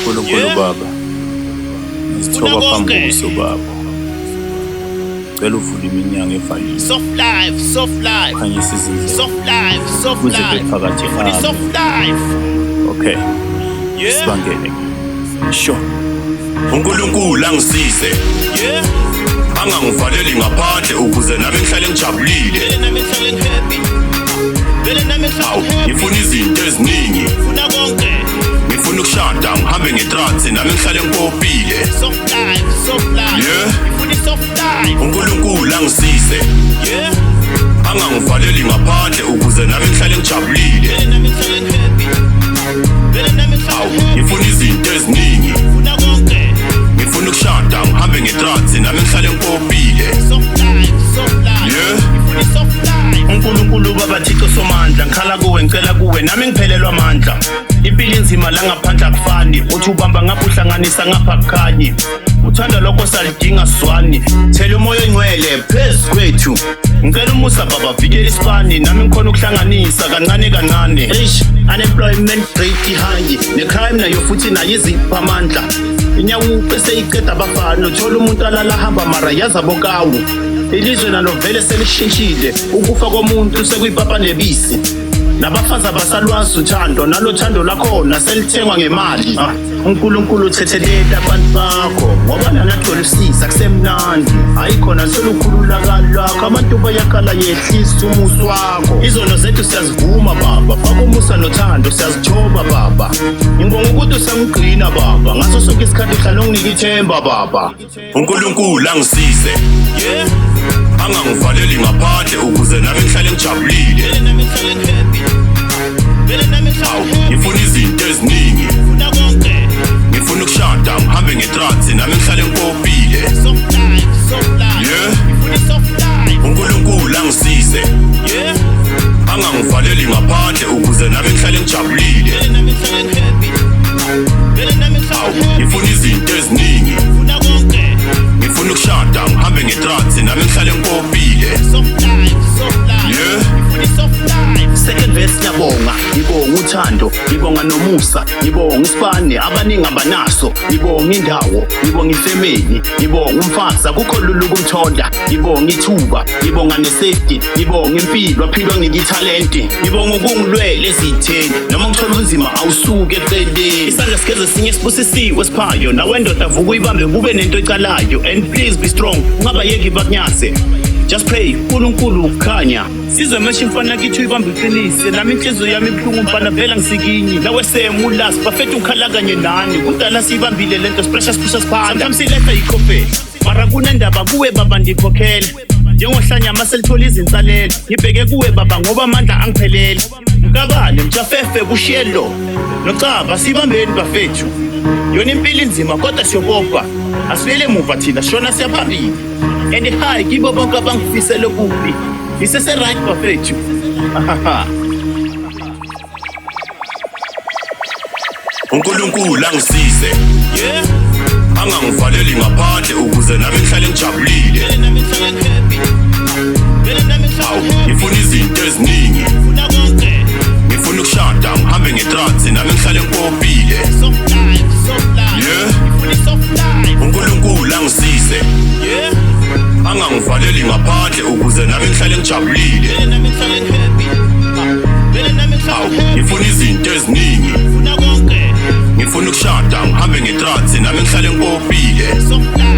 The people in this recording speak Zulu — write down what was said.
Nkulunkulu Baba, ngizithoba phambi kobuso bakho. Cela uvule iminyango evalile. Soft life, soft life. Khanyisa izindlela. Soft life, soft Kuze life. bephakathi Ngifuna nami. soft life. Okay. Yeah. Sibangele. Sure. uNkulunkulu angisize Yeah. angangivaleli ngaphandle ukuze nami ngihlale ngijabulile. Vele nami ngihlale ngihappy. Vele nami Awu, ngihlale ngihappy. ngifuna izinto eziningi, Ngifuna konke. ngifuna ukushada ngihambe ngetransi nami ngihlale ngipopile. Soft life, soft life. Yeah. Ngifuna soft life. uNkulunkulu angisize Yeah. angangivaleli ngaphandle ukuze nami ngihlale ngijabulile. Vele nami ngihlale ngihappy. Vele nami Awu, ngihlale ngihappy. ngifuna izinto eziningi, Ngifuna konke. ngifuna ukushada ngihambe ngetransi nami ngihlale ngipopile. Soft life, soft life. Yeah. Ngifuna soft life. uNkulunkulu Baba Thixo Somandla, ngikhala kuwe ngicela kuwe nami ngiphelelwa amandla. Impilo inzima la ngaphandle akufani, uthi ubamba ngapha uhlanganisa ngapha akukhanyi. Uthanda lokho salidinga swani, thela umoya ongcwele phezu kwethu. Ngicela umusa Baba, vikela isibani nami ngikhona ukuhlanganisa kancane kancane. Unemployment rate high, necrime nayo futhi nayo izipha amandla. Inyawo bese iqeda abafana, uthola umuntu alala hamba mara yazabo kawu. Ilizwe nalo vele selishintshile, ukufa komuntu sekuyipapa nebisi. Nabafazi abasalwazi uthando, nalo thando lakhona selithengwa ngemali. uNkulunkulu uthethelela abantu bakho, ngoba nanatholisisa kusemnandi. Ayikhona selukhululaka lwakho, abantu bayakhala yehlisa umuso wakho. Izono zethu siyazivuma Baba, faka umusa nothando siyazithoba Baba. Ngibonga ukuthi usangigcina Baba, ngaso sonke isikhathi uhlala unginika ithemba Baba. uNkulunkulu angisize Yeah. angangivaleli ngaphandle ukuze nami ngihlale ngijabulile. Vele nami ngihlale ngihappy. Vele nami ngihlale Awu, ngihappy. ngifuna izinto eziningi, Ngifuna konke. ngifuna ukushada ngihambe ngetransi nami ngihlale ngipopile. Soft life, soft life. Yeah. Ngifuna soft life. uNkulunkulu angisize Yeah. angangivaleli ngaphandle ukuze nami ngihlale ngijabulile. Vele nami ngihlale ngihappy. Vele nami ngihlale Awu, ngihappy. ngifuna izinto eziningi, Ngifuna konke. ngifuna ukushada ngihambe ngetransi nami ngihlale ngipopile. Soft life, soft life. Yeah. Ngifuna soft life. Second verse ngiyabonga, ngibonga uthando, ngibonga nomusa, ngibonga isibane abaningi abanaso, ngibonga indawo, ngibonga ifamily, ngibonga umfazi akukho lula ukumthola, ngibonga ithuba, ngibonga nesafety, ngibonga impilo aphilwa ngikithalenti, ngibonga ukungilwele ezitheni noma ngithola ubunzima awusuke eceleni. Isandla sikeze sinye sibusisiwe siphayo, nawe ndoda vuka uyibambe kube nento ecalayo, and please be strong, ungaba yeki bakunyaze. Just pray, uNkulunkulu khanya. Sizwe meshe mfana kithi uyibambe iqinise, nami inhliziyo yami ibuhlungu mfana vela ngisikinyi. Nawe semulas, bafethu ukhala kanye nani. Kudala sibambile lento pressure siphusa siphanda. Sometimes siletha ikhofe. Mara kunendaba kuwe Baba ndikhokhela. Njengohlanyama selithola izinsalela. Ngibheke kuwe Baba ngoba amandla angiphelele. Mkabane mjafefe bushiyelo. Nocaba sibambeni bafethu. Yona impilo inzima kodwa siyobopha. Asibele emuva thina shona siyaphambili. And hi kibo bonke abangifisela okubi. Isese right bafethu. uNkulunkulu angisize Yeah. angangivaleli ngaphandle ukuze nami ngihlale ngijabulile. Vele nami ngihlale ngihappy. Vele nami ngihlale Awu, ngihappy. ngifuna izinto eziningi, Ngifuna konke. ngifuna ukushada ngihambe ngetransi nami ngihlale ngipopile. Soft life, soft life. Yeah. Ngifuna soft life. uNkulunkulu angisize Yeah. angangivaleli ngaphandle ukuze nami ngihlale ngijabulile. Vele nami ngihlale ngihappy. Vele nami Awu, ngihlale ngihappy. ngifuna izinto eziningi, Ngifuna konke. ngifuna ukushada ngihambe ngetransi nami ngihlale ngipopile. Soft life.